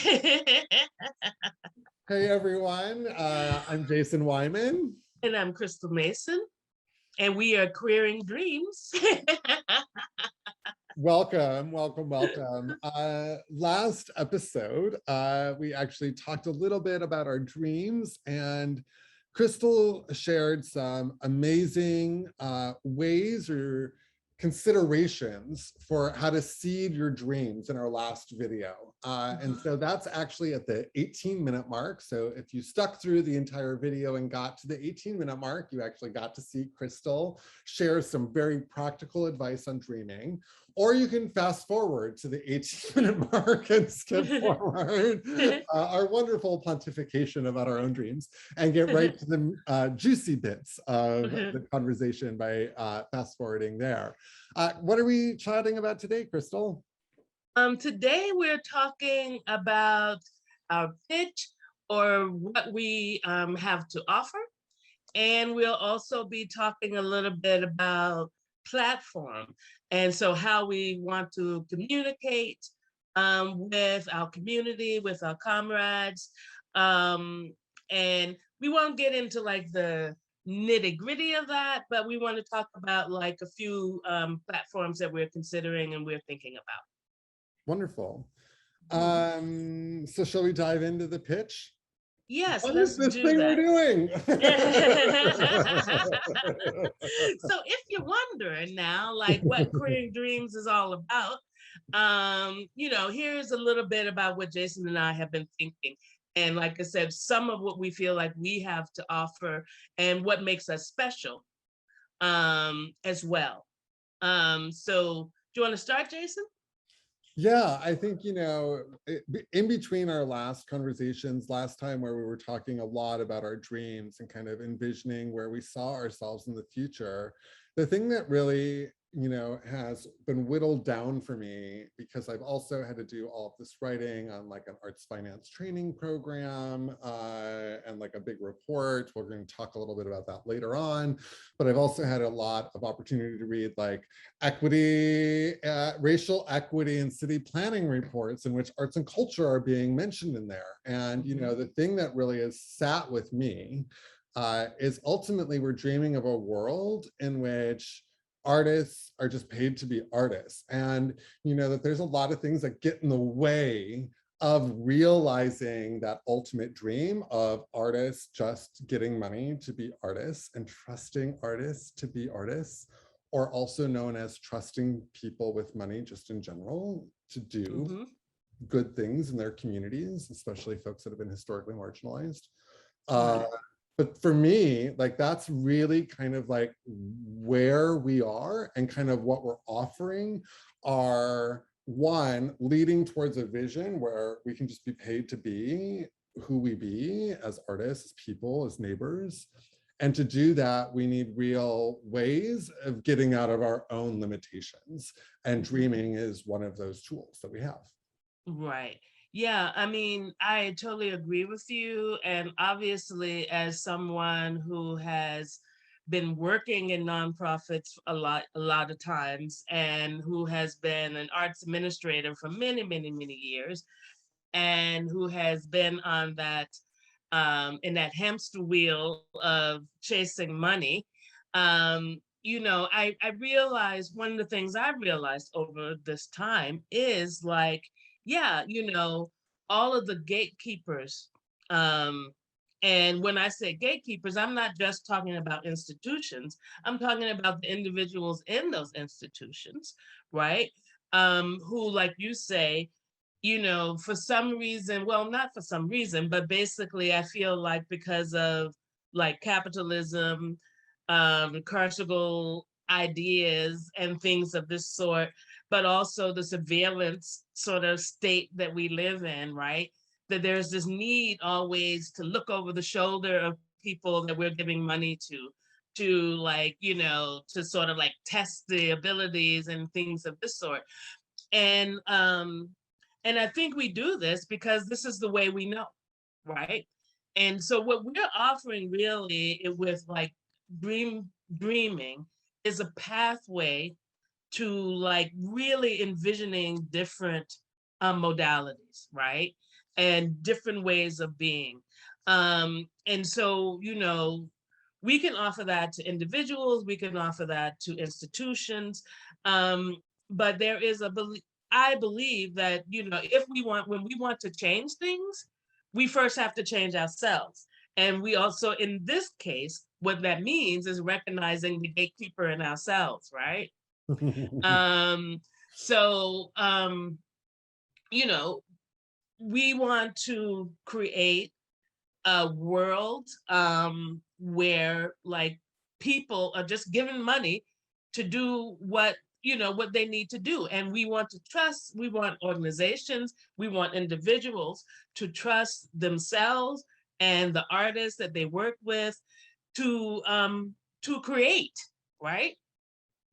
Hey everyone, I'm Jason Wyman. And I'm Crystal Mason, and we are Queering Dreams. Welcome. Last episode, we actually talked a little bit about our dreams, and Crystal shared some amazing ways or considerations for how to seed your dreams in our last video. And so that's actually at the 18-minute mark. So if you stuck through the entire video and got to the 18-minute mark, you actually got to see Crystal share some very practical advice on dreaming. Or you can fast forward to the 18-minute mark and skip forward our wonderful pontification about our own dreams and get right to the juicy bits of the conversation by fast forwarding there. What are we chatting about today, Crystal? Today we're talking about our pitch, or what we have to offer. And we'll also be talking a little bit about platform. And so how we want to communicate with our community, with our comrades. And we won't get into like the nitty gritty of that, but we want to talk about like a few platforms that we're considering and we're thinking about. Wonderful. So shall we dive into the pitch? Yes, What let's is this do thing that. we're doing? So if you're wondering now, like what Queering Dreams is all about, here's a little bit about what Jason and I have been thinking. And like I said, some of what we feel like we have to offer and what makes us special as well. So do you want to start, Jason? Yeah, I think, in between our last conversations last time, where we were talking a lot about our dreams and kind of envisioning where we saw ourselves in the future, the thing that really, has been whittled down for me, because I've also had to do all of this writing on like an arts finance training program and like a big report. We're going to talk a little bit about that later on, but I've also had a lot of opportunity to read like equity, racial equity and city planning reports in which arts and culture are being mentioned in there. And, the thing that really has sat with me is ultimately we're dreaming of a world in which artists are just paid to be artists. And, that there's a lot of things that get in the way of realizing that ultimate dream of artists just getting money to be artists and trusting artists to be artists, or also known as trusting people with money just in general to do good things in their communities, especially folks that have been historically marginalized. But for me, like that's really kind of like where we are, and kind of what we're offering are, one, leading towards a vision where we can just be paid to be who we be as artists, as people, as neighbors. And to do that, we need real ways of getting out of our own limitations. And dreaming is one of those tools that we have. Right. Yeah, I mean, I totally agree with you. And obviously, as someone who has been working in nonprofits a lot of times, and who has been an arts administrator for many, many, many years, and who has been on that in that hamster wheel of chasing money, I realized one of the things I realized over this time is like, yeah, all of the gatekeepers. And when I say gatekeepers, I'm not just talking about institutions, I'm talking about the individuals in those institutions, right? Who, like you say, for some reason, well, not for some reason, but basically I feel like because of like capitalism, carceral ideas and things of this sort, but also the surveillance sort of state that we live in, right? That there's this need always to look over the shoulder of people that we're giving money to like, to sort of like test the abilities and things of this sort. And I think we do this because this is the way we know, right? And so what we're offering really with like dreaming is a pathway to like really envisioning different modalities, right? and different ways of being. And so, we can offer that to individuals, we can offer that to institutions. Um, but there is I believe that, if when we want to change things, we first have to change ourselves. And we also, in this case, what that means is recognizing the gatekeeper in ourselves, right? Um, so, you know, we want to create a world where like people are just given money to do what they need to do, and we want organizations, we want individuals to trust themselves and the artists that they work with to create, right,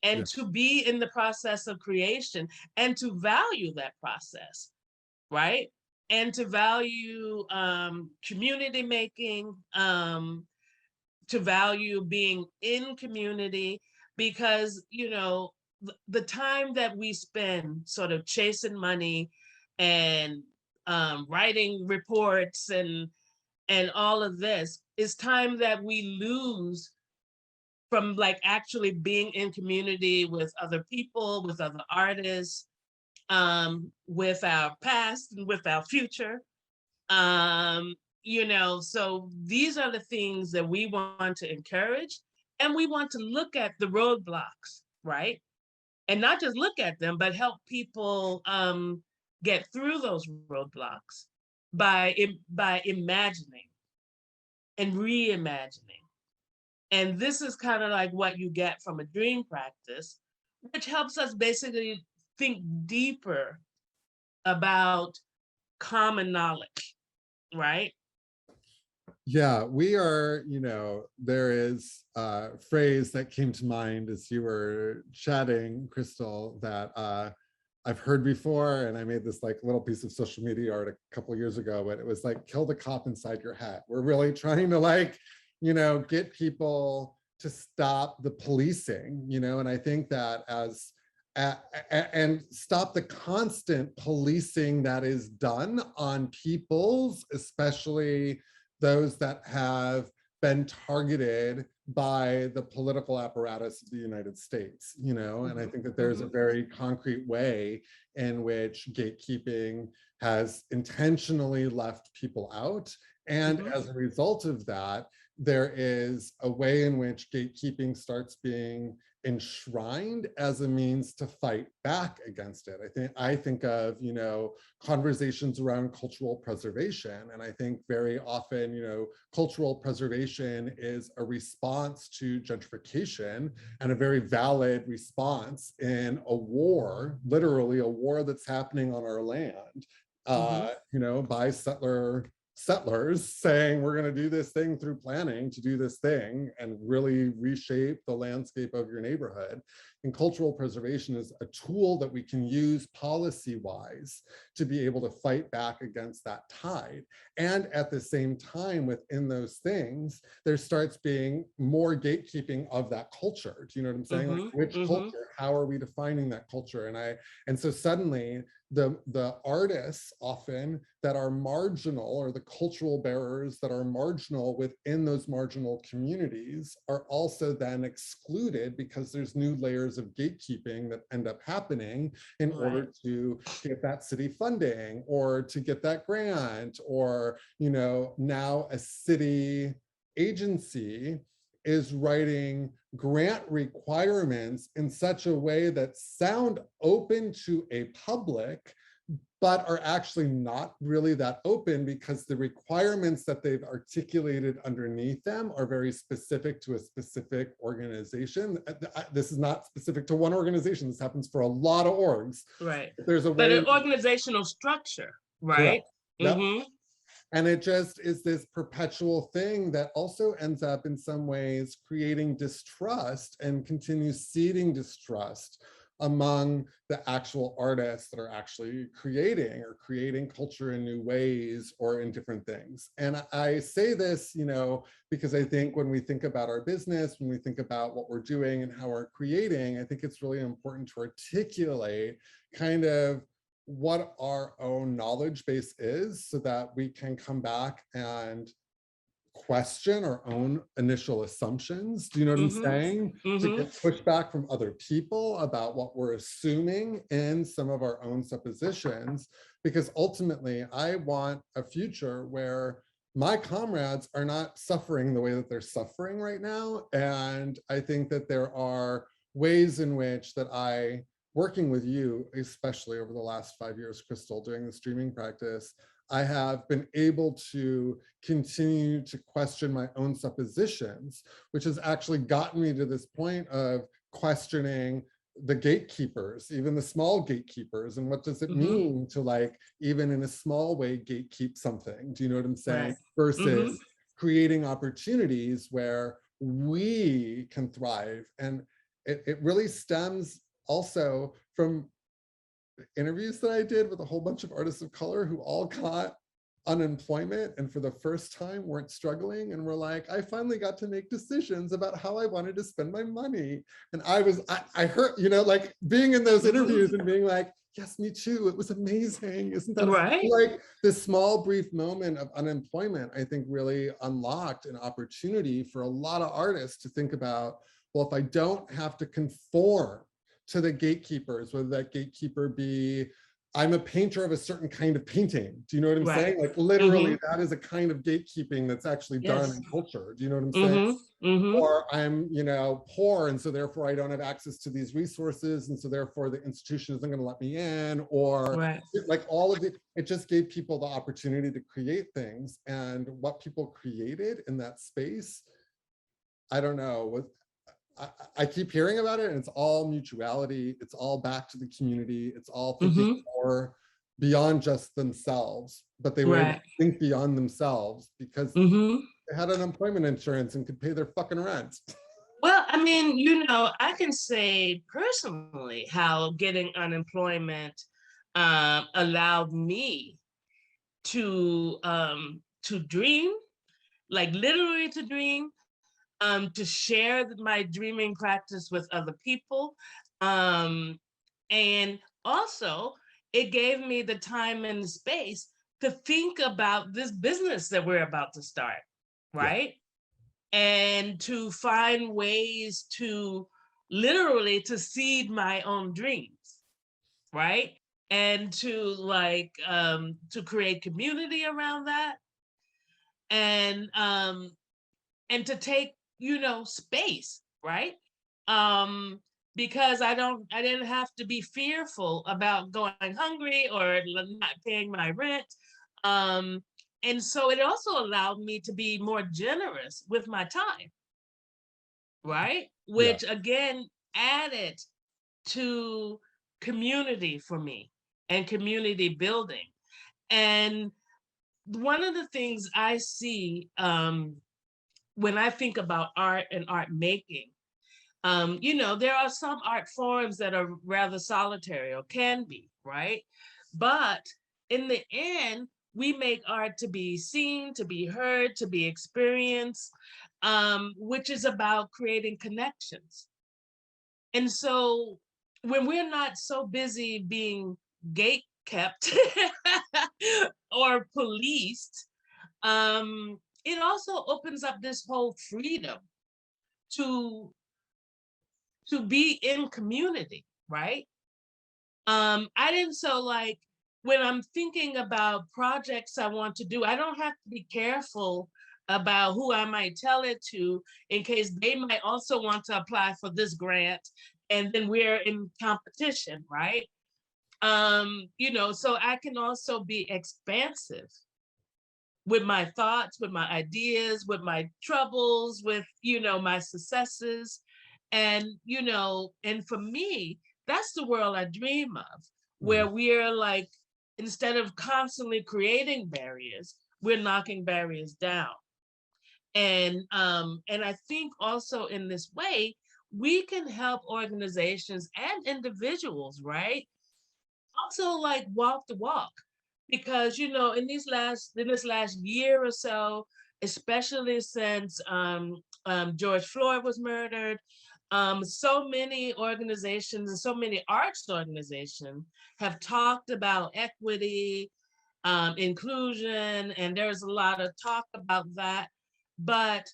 Yeah. and to be in the process of creation and to value that process, right? And to value community making, to value being in community, because the time that we spend sort of chasing money and writing reports and all of this is time that we lose from like actually being in community with other people, with other artists, with our past and with our future. So these are the things that we want to encourage, and we want to look at the roadblocks, right? And not just look at them, but help people get through those roadblocks by imagining and reimagining. And this is kind of like what you get from a dream practice, which helps us basically think deeper about common knowledge, right? Yeah, we are, there is a phrase that came to mind as you were chatting, Crystal, that I've heard before, and I made this like little piece of social media art a couple of years ago, but it was like, kill the cop inside your head. We're really trying to like, get people to stop the policing, and I think that and stop the constant policing that is done on peoples, especially those that have been targeted by the political apparatus of the United States, and I think that there's a very concrete way in which gatekeeping has intentionally left people out. And as a result of that, there is a way in which gatekeeping starts being enshrined as a means to fight back against it. I think of, conversations around cultural preservation. And I think very often, cultural preservation is a response to gentrification, and a very valid response in a war, literally a war that's happening on our land, by settlers saying we're going to do this thing through planning to do this thing and really reshape the landscape of your neighborhood. And cultural preservation is a tool that we can use policy-wise to be able to fight back against that tide. And at the same time, within those things, there starts being more gatekeeping of that culture. Do you know what I'm saying? Like, which culture? How are we defining that culture? And so suddenly the artists often that are marginal, or the cultural bearers that are marginal within those marginal communities, are also then excluded because there's new layers of gatekeeping that end up happening in order to get that city funding or to get that grant, or now a city agency is writing grant requirements in such a way that sound open to a public, but are actually not really that open, because the requirements that they've articulated underneath them are very specific to a specific organization. This is not specific to one organization. This happens for a lot of orgs. Right. There's a way. But an organizational structure, right? Yep. And it just is this perpetual thing that also ends up in some ways creating distrust and continues seeding distrust among the actual artists that are actually creating culture in new ways or in different things. And I say this, because I think when we think about our business, when we think about what we're doing and how we're creating, I think it's really important to articulate kind of what our own knowledge base is so that we can come back and question our own initial assumptions. Do you know what I'm Mm-hmm. saying? To Mm-hmm. get pushback from other people about what we're assuming in some of our own suppositions. Because ultimately, I want a future where my comrades are not suffering the way that they're suffering right now. And I think that there are ways in which that I, working with you, especially over the last 5 years, Crystal, doing the streaming practice, I have been able to continue to question my own suppositions, which has actually gotten me to this point of questioning the gatekeepers, even the small gatekeepers, and what does it Mm-hmm. mean to, like, even in a small way, gatekeep something? Do you know what I'm saying? Right. Mm-hmm. Versus creating opportunities where we can thrive. And it really stems also from interviews that I did with a whole bunch of artists of color who all got unemployment and for the first time weren't struggling and were like, I finally got to make decisions about how I wanted to spend my money. And I heard, like being in those interviews and being like, yes, me too. It was amazing. Isn't that Right. like this small, brief moment of unemployment, I think really unlocked an opportunity for a lot of artists to think about, well, if I don't have to conform to the gatekeepers, whether that gatekeeper be, I'm a painter of a certain kind of painting. Do you know what I'm Right. saying? Like literally, Mm-hmm. that is a kind of gatekeeping that's actually done Yes. in culture. Do you know what I'm saying? Mm-hmm. Mm-hmm. Or I'm, poor, and so therefore I don't have access to these resources, and so therefore the institution isn't going to let me in. Or Right. like all of it just gave people the opportunity to create things, and what people created in that space, I don't know, I keep hearing about it, and it's all mutuality. It's all back to the community. It's all thinking Mm-hmm. more beyond just themselves, but they were able to Right. think beyond themselves because Mm-hmm. they had unemployment insurance and could pay their fucking rent. Well, I mean, I can say personally how getting unemployment allowed me to dream, like literally to dream, to share my dreaming practice with other people. Um, and also, it gave me the time and the space to think about this business that we're about to start, Yeah. right? And to find ways to literally to seed my own dreams, right? And to create community around that, and and to take space, right? um because I didn't have to be fearful about going hungry or not paying my rent. um and so it also allowed me to be more generous with my time, right? Yeah. Which again added to community for me and community building. And one of the things I see, when I think about art and art making, there are some art forms that are rather solitary or can be, right? But in the end, we make art to be seen, to be heard, to be experienced, which is about creating connections. And so when we're not so busy being gate kept or policed, it also opens up this whole freedom to be in community, right? I didn't so like when I'm thinking about projects I want to do, I don't have to be careful about who I might tell it to in case they might also want to apply for this grant and then we're in competition, right? So I can also be expansive with my thoughts, with my ideas, with my troubles, with, my successes. And for me, that's the world I dream of, where Mhm. we're like, instead of constantly creating barriers, we're knocking barriers down. And I think also in this way, we can help organizations and individuals, right? Also like walk the walk, because in this last year or so, especially since George Floyd was murdered, So many organizations and so many arts organizations have talked about equity, inclusion, and there's a lot of talk about that. But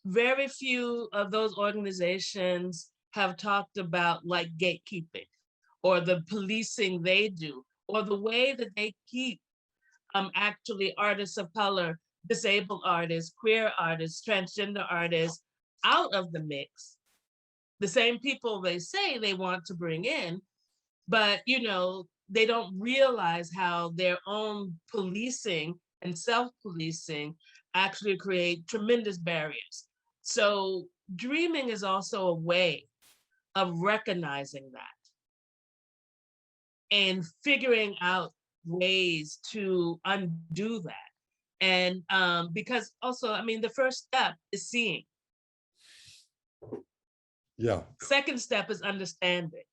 very few of those organizations have talked about like gatekeeping or the policing they do or the way that they keep actually artists of color, disabled artists, queer artists, transgender artists out of the mix. The same people they say they want to bring in, but they don't realize how their own policing and self-policing actually create tremendous barriers. So dreaming is also a way of recognizing that and figuring out ways to undo that. And because also, I mean, the first step is seeing. Yeah. Second step is understanding.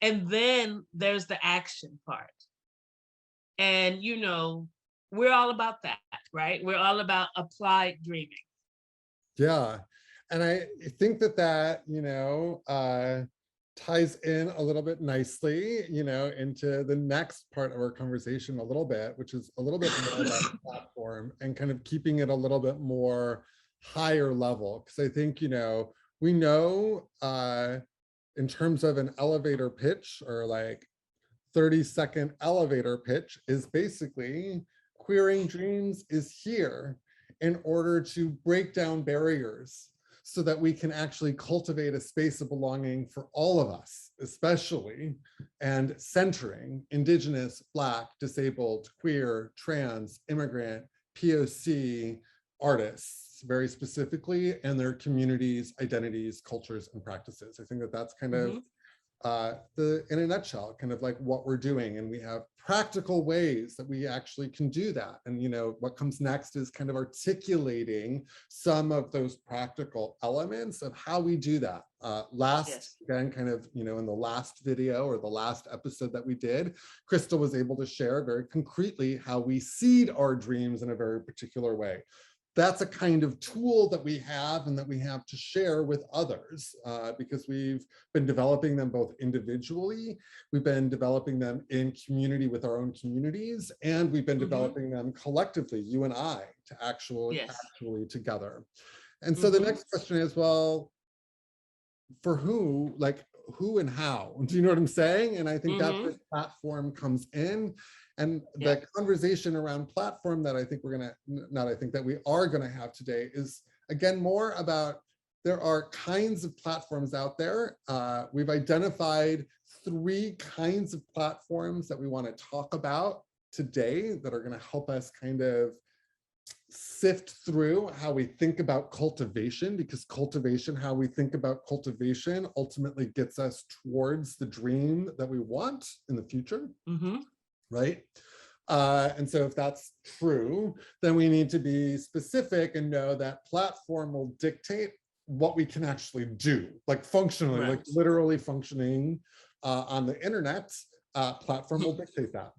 And then there's the action part. And, we're all about that, right? We're all about applied dreaming. Yeah. And I think that, ties in a little bit nicely, into the next part of our conversation a little bit, which is a little bit more about the platform and kind of keeping it a little bit more higher level. Because I think, we know in terms of an elevator pitch or like 30-second elevator pitch is basically queering dreams is here in order to break down barriers so that we can actually cultivate a space of belonging for all of us, especially, and centering Indigenous, Black, disabled, queer, trans, immigrant, POC artists, very specifically, and their communities, identities, cultures, and practices. I think that that's kind of in a nutshell, kind of like what we're doing. And we have practical ways that we actually can do that. And, what comes next is kind of articulating some of those practical elements of how we do that. Again, kind of, in the last video or the last episode that we did, Crystal was able to share very concretely how we seed our dreams in a very particular way. That's a kind of tool that we have and that we have to share with others because we've been developing them both individually, we've been developing them in community with our own communities, and we've been developing them collectively, you and I, to actually together. And so the next question is, well, for who, like who and how? Do you know what I'm saying? And I think that's where platform comes in. And the conversation around platform that I think that we are gonna have today is, again, more about there are kinds of platforms out there. We've identified 3 kinds of platforms that we wanna talk about today that are gonna help us kind of sift through how we think about cultivation, because how we think about cultivation ultimately gets us towards the dream that we want in the future. Right? And so if that's true, then we need to be specific and know that platform will dictate what we can actually do, like functionally, like literally functioning on the internet, platform will dictate that.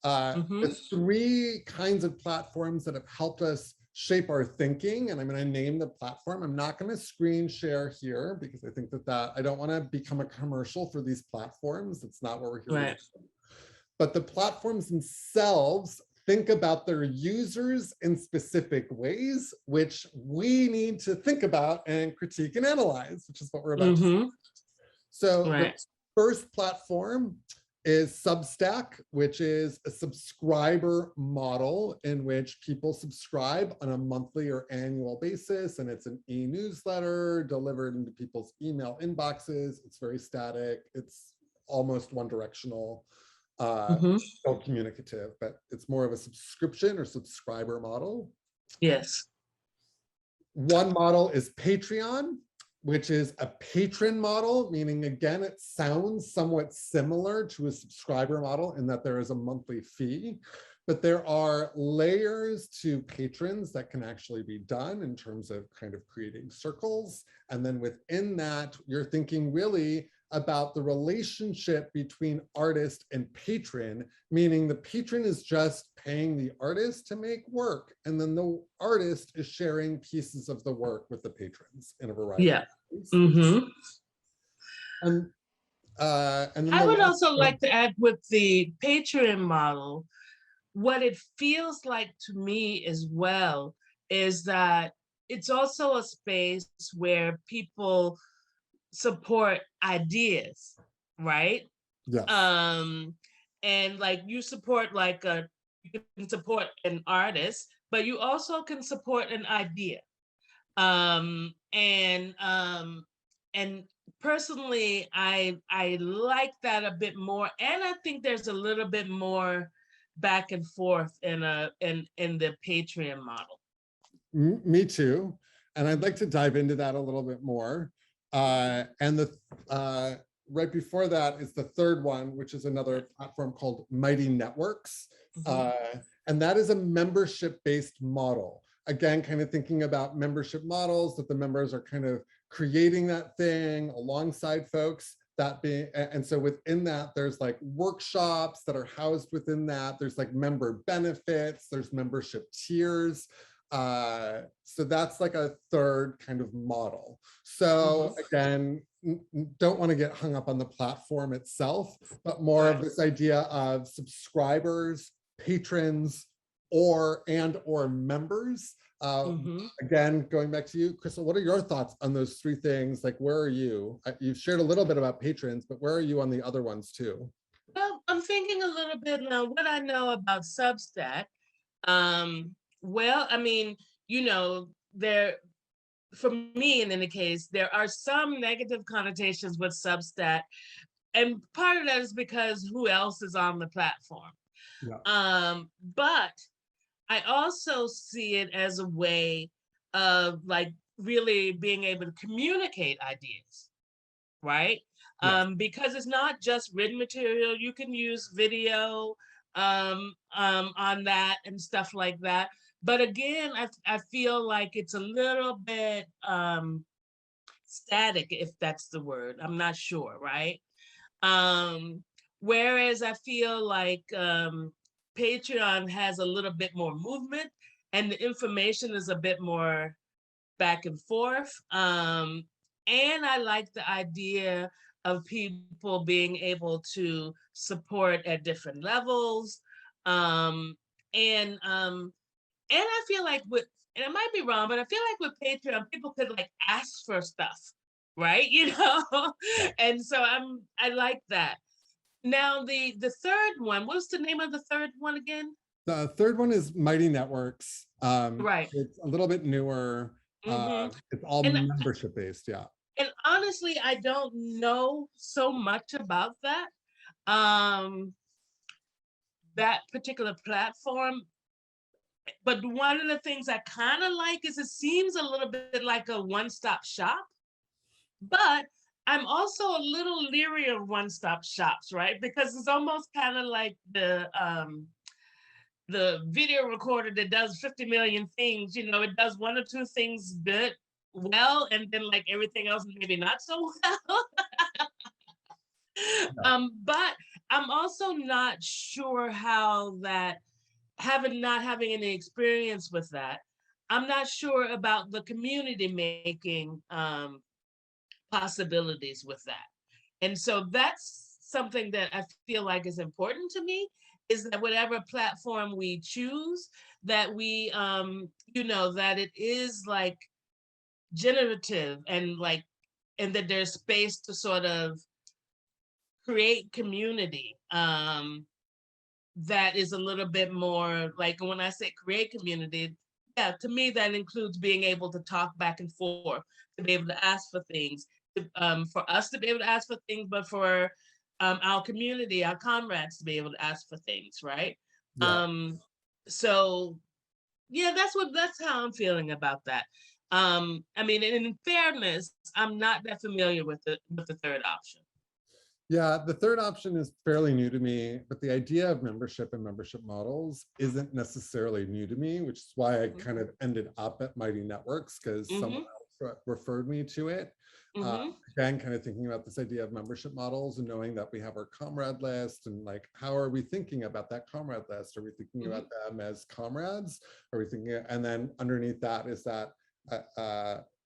The 3 kinds of platforms that have helped us shape our thinking, and I'm going to name the platform. I'm not going to screen share here because I think that I don't want to become a commercial for these platforms. That's not what we're here to do. But the platforms themselves think about their users in specific ways, which we need to think about and critique and analyze, which is what we're about to do. So the first platform is Substack, which is a subscriber model in which people subscribe on a monthly or annual basis. And it's an e-newsletter delivered into people's email inboxes. It's very static. It's almost one-directional. Still communicative, but it's more of a subscription or subscriber model. One model is Patreon, which is a patron model, meaning, again, it sounds somewhat similar to a subscriber model in that there is a monthly fee, but there are layers to patrons that can actually be done in terms of kind of creating circles. And then within that, you're thinking really about the relationship between artist and patron, meaning the patron is just paying the artist to make work, and then the artist is sharing pieces of the work with the patrons in a variety Yeah. of ways. Mm-hmm. And then I the would last also one, like to add with the Patreon model, what it feels like to me as well is that it's also a space where people support ideas, right? yes, Um, and like you support you can support an artist, but you also can support an idea. Um, and um, and personally, I like that a bit more, and I think there's a little bit more back and forth in the Patreon model. me too. And I'd like to dive into that a little bit more. And the right before that is the third one, which is another platform called Mighty Networks. Mhm. And that is a membership-based model. Again, kind of thinking about membership models that the members are kind of creating that thing alongside folks. That being, and so within that, there's like workshops that are housed within that. There's like member benefits, there's membership tiers. So that's like a third kind of model. So Mhm. again, don't want to get hung up on the platform itself, but more of Right. this idea of subscribers, patrons, or members. Mhm. Again, going back to you, Crystal, what are your thoughts on those three things? Like, where are you? You've shared a little bit about patrons, but where are you on the other ones too? Well, I'm thinking a little bit now what I know about Substack. Well, I mean, there for me in any case, there are some negative connotations with Substack. And part of that is because who else is on the platform? Yeah. But I also see it as a way of like really being able to communicate ideas, right? Yes. Because it's not just written material, you can use video on that and stuff like that. But again, I feel like it's a little bit static, if that's the word. I'm not sure, right? Um, Whereas I feel like Patreon has a little bit more movement and the information is a bit more back and forth. And I like the idea of people being able to support at different levels. Um, and um, and I feel like and it might be wrong, but I feel like with Patreon, people could like ask for stuff, right? Yeah. And so I like that. Now the third one, what's the name of the third one again? The third one is Mighty Networks. Right. It's a little bit newer. Hmm. It's all And membership based. Yeah. and honestly, I don't know so much about um that particular platform. But one of the things I kind of like is it seems a little bit like a one-stop shop, but I'm also a little leery of one-stop shops, right? Because it's almost kind of like the video recorder that does 50 million things. It does one or two things well, and then like everything else maybe not so well. Yeah. But I'm also not sure how that not having any experience with that, I'm not sure about the community making possibilities with that. And so that's something that I feel like is important to me is that whatever platform we choose, that we that it is like generative and like and that there's space to sort of create community that is a little bit more like when I say create community, yeah, to me that includes being able to talk back and forth, to be able to ask for things, for us to be able to ask for things, but for our community, our comrades to be able to ask for things, right? Yeah. Um, so yeah, that's how I'm feeling about that. I mean, in fairness, I'm not that familiar with the third option. Yeah, the third option is fairly new to me, but the idea of membership and membership models isn't necessarily new to me, which is why I kind of ended up at Mighty Networks because someone Mm-hmm. else referred me to it. Mm-hmm. Again, kind of thinking about this idea of membership models and knowing that we have our comrade list, and like, how are we thinking about that comrade list? Are we thinking Mm-hmm. about them as comrades? Are we thinking, and then underneath that is that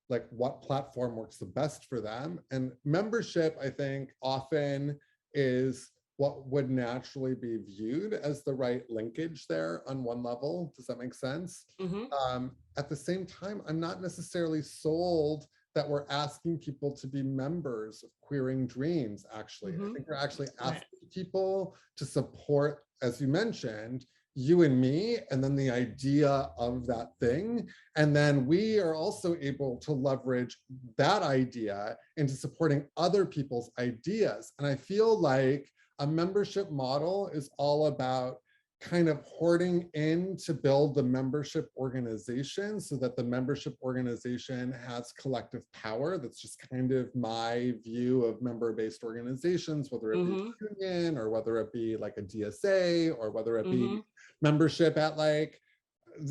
like what platform works the best for them? And membership, I think, often is what would naturally be viewed as the right linkage there on one level. Does that make sense? Mm-hmm. At the same time, I'm not necessarily sold that we're asking people to be members of Queering Dreams, actually. I think we're actually asking people to support, as you mentioned, you and me, and then the idea of that thing. And then we are also able to leverage that idea into supporting other people's ideas. And I feel like a membership model is all about kind of hoarding in to build the membership organization so that the membership organization has collective power. That's just kind of my view of member-based organizations, whether it be a union or whether it be like a DSA or whether it be membership at like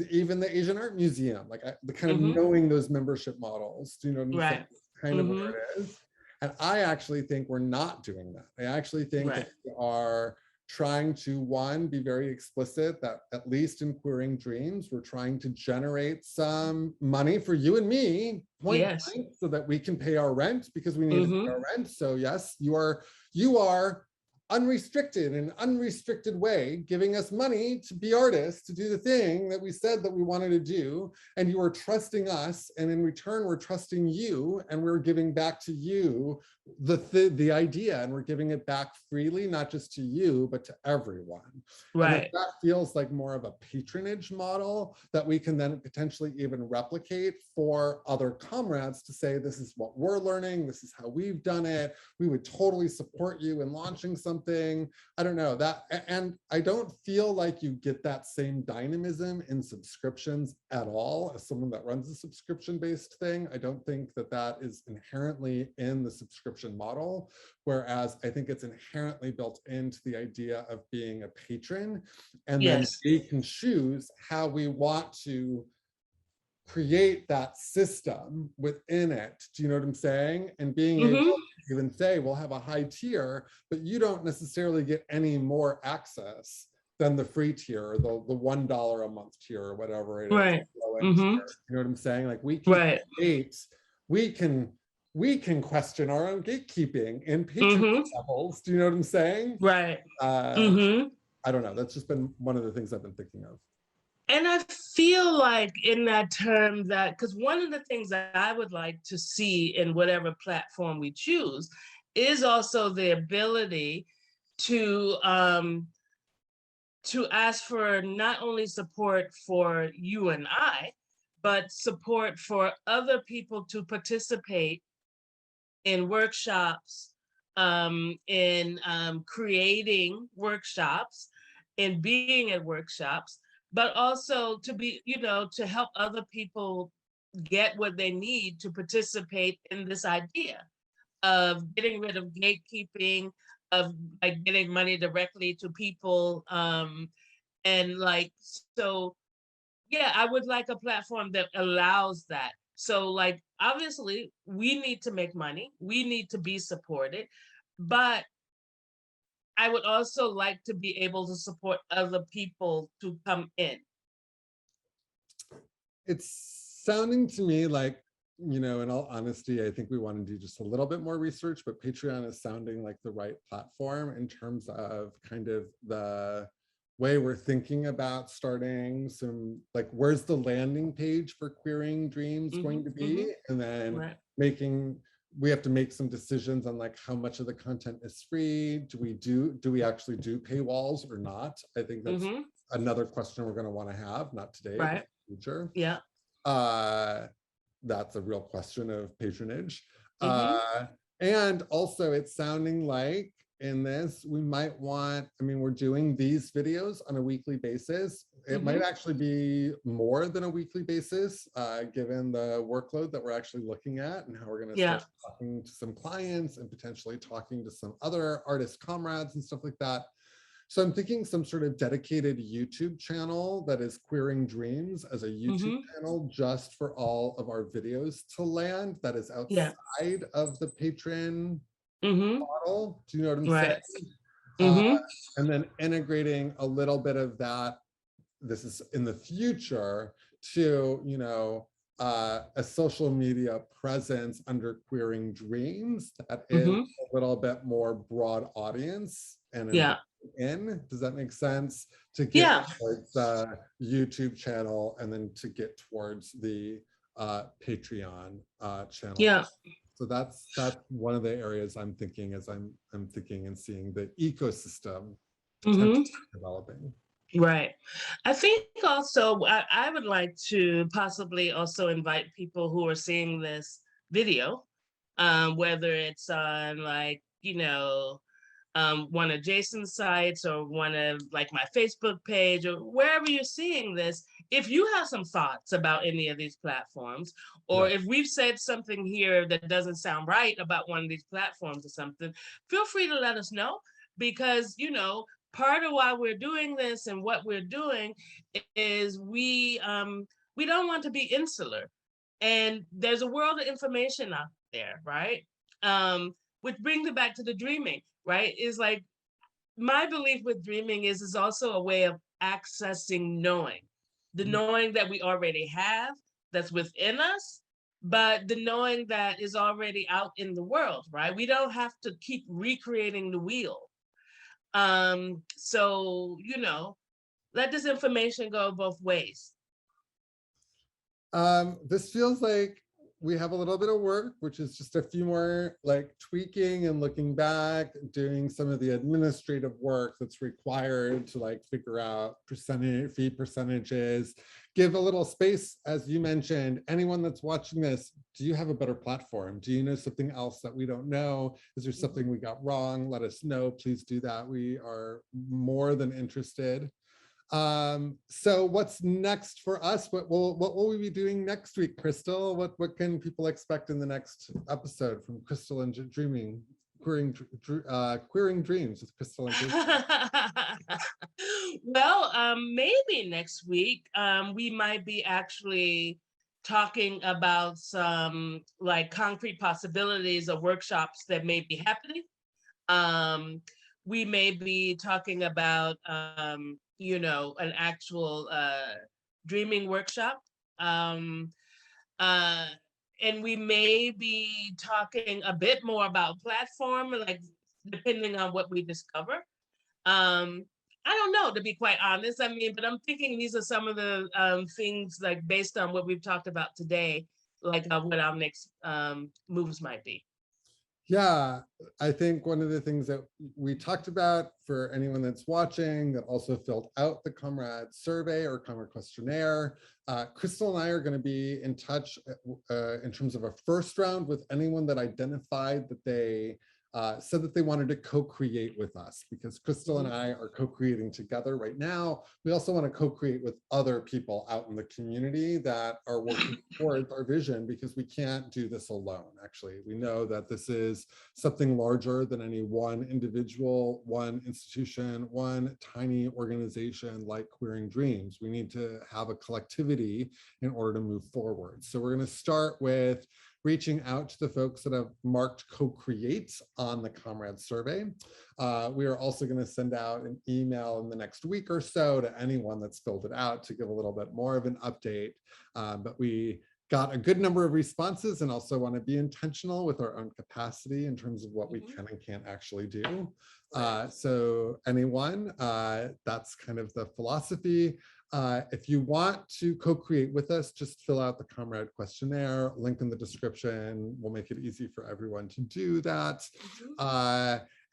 even the Asian Art Museum, like the kind of knowing those membership models. Do you know what I'm saying? Kind of where it is. And I actually think we're not doing that. I actually think that we are trying to, one, be very explicit that at least in Queering Dreams, we're trying to generate some money for you and me, point blank, so that we can pay our rent, because we need to pay our rent. So yes, you are unrestricted, in an unrestricted way, giving us money to be artists, to do the thing that we said that we wanted to do. And you are trusting us. And in return, we're trusting you, and we're giving back to you the idea, and we're giving it back freely, not just to you, but to everyone. And that feels like more of a patronage model that we can then potentially even replicate for other comrades to say, this is what we're learning, this is how we've done it, we would totally support you in launching something. I don't know that, and I don't feel like you get that same dynamism in subscriptions at all. As someone that runs a subscription-based thing, I don't think that that is inherently in the subscription model, whereas I think it's inherently built into the idea of being a patron, and then we can choose how we want to create that system within it. Do you know what I'm saying? And being able to even say, we'll have a high tier, but you don't necessarily get any more access than the free tier, or the $1 a month tier, or whatever it is. You know what I'm saying? Like, we can create, we can question our own gatekeeping in patron levels. Do you know what I'm saying? I don't know. That's just been one of the things I've been thinking of. And I feel like in that term that, because one of the things that I would like to see in whatever platform we choose is also the ability to ask for not only support for you and I, but support for other people to participate in workshops, in creating workshops, in being at workshops, but also to be, to help other people get what they need to participate in this idea of getting rid of gatekeeping, of like getting money directly to people. And like, so yeah, I would like a platform that allows that. So like, obviously we need to make money, we need to be supported, but I would also like to be able to support other people to come in. It's sounding to me like, in all honesty, I think we want to do just a little bit more research, but Patreon is sounding like the right platform in terms of kind of the way we're thinking about starting some, like, where's the landing page for Queering Dreams going to be? And then we have to make some decisions on like how much of the content is free. Do we actually do paywalls or not? I think that's another question we're going to want to have, not today, but in the future. That's a real question of patronage. And also it's sounding like in this, we might want, we're doing these videos on a weekly basis. It might actually be more than a weekly basis, given the workload that we're actually looking at and how we're going to start talking to some clients and potentially talking to some other artist comrades and stuff like that. So I'm thinking some sort of dedicated YouTube channel that is Queering Dreams as a YouTube Mm-hmm. channel just for all of our videos to land, that is Yeah. outside of the Patreon Mm-hmm. model. Do you know what I'm saying? Right. Uh, Mm-hmm. and then integrating a little bit of that, this is in the future, to, a social media presence under Queering Dreams that is Mm-hmm. a little bit more broad audience and Yeah. in. Does that make sense? To get Yeah. towards the YouTube channel and then to get towards the Patreon channel. Yeah. So that's one of the areas I'm thinking as I'm thinking and seeing the ecosystem potentially Mm-hmm. developing. Right. I think also I would like to possibly also invite people who are seeing this video, whether it's on like, one of Jason's sites or one of like my Facebook page or wherever you're seeing this. If you have some thoughts about any of these platforms, or Yeah. if we've said something here that doesn't sound right about one of these platforms or something, feel free to let us know, because, part of why we're doing this and what we're doing is we don't want to be insular, and there's a world of information out there, right? Which brings it back to the dreaming, right? Is like, my belief with dreaming is also a way of accessing knowing, the knowing that we already have, that's within us, but the knowing that is already out in the world, right? We don't have to keep recreating the wheel. So, let this information go both ways. This feels like we have a little bit of work, which is just a few more like tweaking and looking back, doing some of the administrative work that's required to like figure out fee percentages, give a little space, as you mentioned. Anyone that's watching this, do you have a better platform? Do you know something else that we don't know? Is there something we got wrong? Let us know. Please do that. We are more than interested. So what's next for us? What will we be doing next week, Crystal? What can people expect in the next episode from Crystal and Dreaming, Queering Dreams with Crystal and Jason? Well, maybe next week we might be actually talking about some like concrete possibilities of workshops that may be happening. We may be talking about an actual dreaming workshop. Um, uh, and we may be talking a bit more about platform, like depending on what we discover. Um, I don't know, to be quite honest. I mean, but I'm thinking these are some of the things, like based on what we've talked about today, like what our next moves might be. Yeah, I think one of the things that we talked about, for anyone that's watching that also filled out the comrade survey or comrade questionnaire, Crystal and I are going to be in touch in terms of a first round with anyone that identified that they said that they wanted to co-create with us, because Crystal and I are co-creating together right now. We also want to co-create with other people out in the community that are working towards our vision, because we can't do this alone. Actually, we know that this is something larger than any one individual, one institution, one tiny organization like Queering Dreams. We need to have a collectivity in order to move forward. So we're going to start with reaching out to the folks that have marked co-create on the comrade survey. We are also going to send out an email in the next week or so to anyone that's filled it out to give a little bit more of an update. But we got a good number of responses, and also want to be intentional with our own capacity in terms of what we can and can't actually do. So anyone, that's kind of the philosophy. If you want to co-create with us, just fill out the comrade questionnaire, link in the description. We'll make it easy for everyone to do that.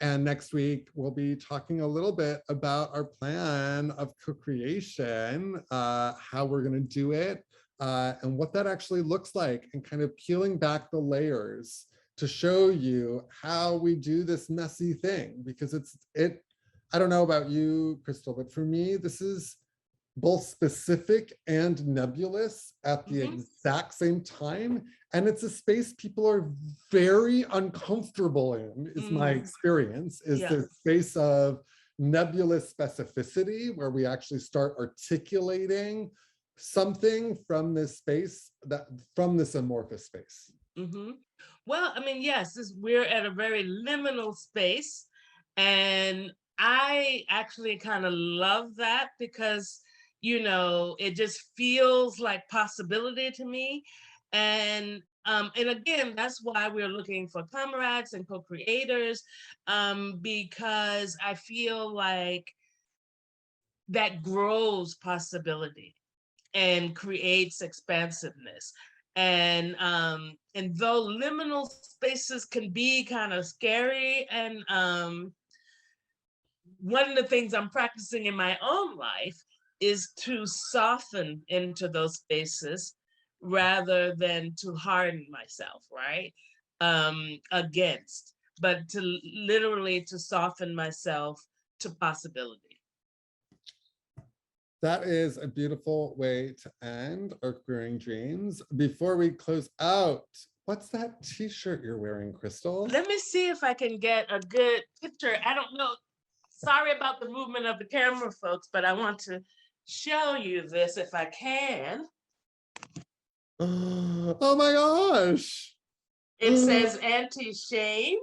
And next week, we'll be talking a little bit about our plan of co-creation, how we're going to do it, and what that actually looks like, and kind of peeling back the layers to show you how we do this messy thing. Because I don't know about you, Crystal, but for me, this is both specific and nebulous at the exact same time. And it's a space people are very uncomfortable in, is my experience, is the space of nebulous specificity where we actually start articulating something from this space, from this amorphous space. Mm-hmm. Well, I mean, yes, we're at a very liminal space. And I actually kind of love that because, it just feels like possibility to me. And again, that's why we're looking for comrades and co-creators, because I feel like that grows possibility and creates expansiveness. And though liminal spaces can be kind of scary, and one of the things I'm practicing in my own life is to soften into those spaces rather than to harden myself, right? Against, but to literally to soften myself to possibility. That is a beautiful way to end our Queering Dreams. Before we close out, what's that t-shirt you're wearing, Crystal? Let me see if I can get a good picture. I don't know. Sorry about the movement of the camera, folks, but I want to show you this if I can. Oh my gosh. It says Anti-Shame,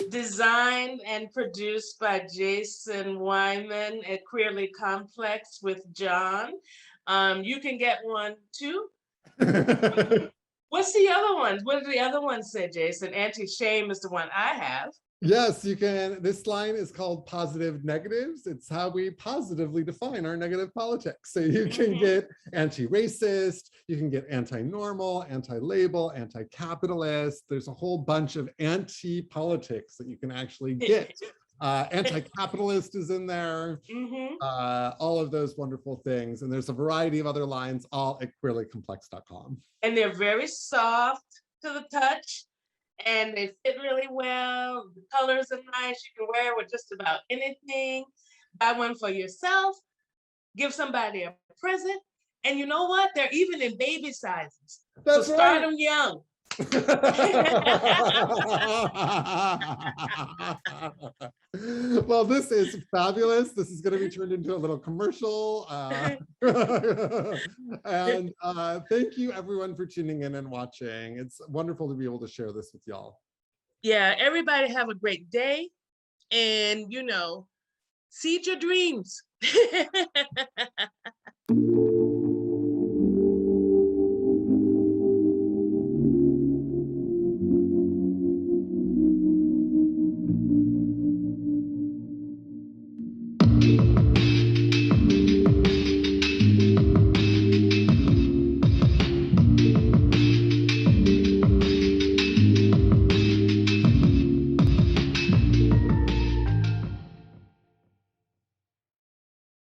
designed and produced by Jason Wyman at Queerly Complex with John. You can get one too. What's the other one? What did the other one say, Jason? Anti-Shame is the one I have. Yes, you can. This line is called Positive Negatives. It's how we positively define our negative politics. So you can get anti-racist, you can get anti-normal, anti-label, anti-capitalist. There's a whole bunch of anti-politics that you can actually get. Anti-capitalist is in there. All of those wonderful things. And there's a variety of other lines, all at queerlycomplex.com. And they're very soft to the touch. And they fit really well. The colors are nice. You can wear it with just about anything. Buy one for yourself. Give somebody a present. And you know what? They're even in baby sizes. That's so start right. them young. Well, this is fabulous. This is going to be turned into a little commercial. And thank you everyone for tuning in and watching. It's wonderful to be able to share this with y'all. Yeah, everybody have a great day. And, seed your dreams.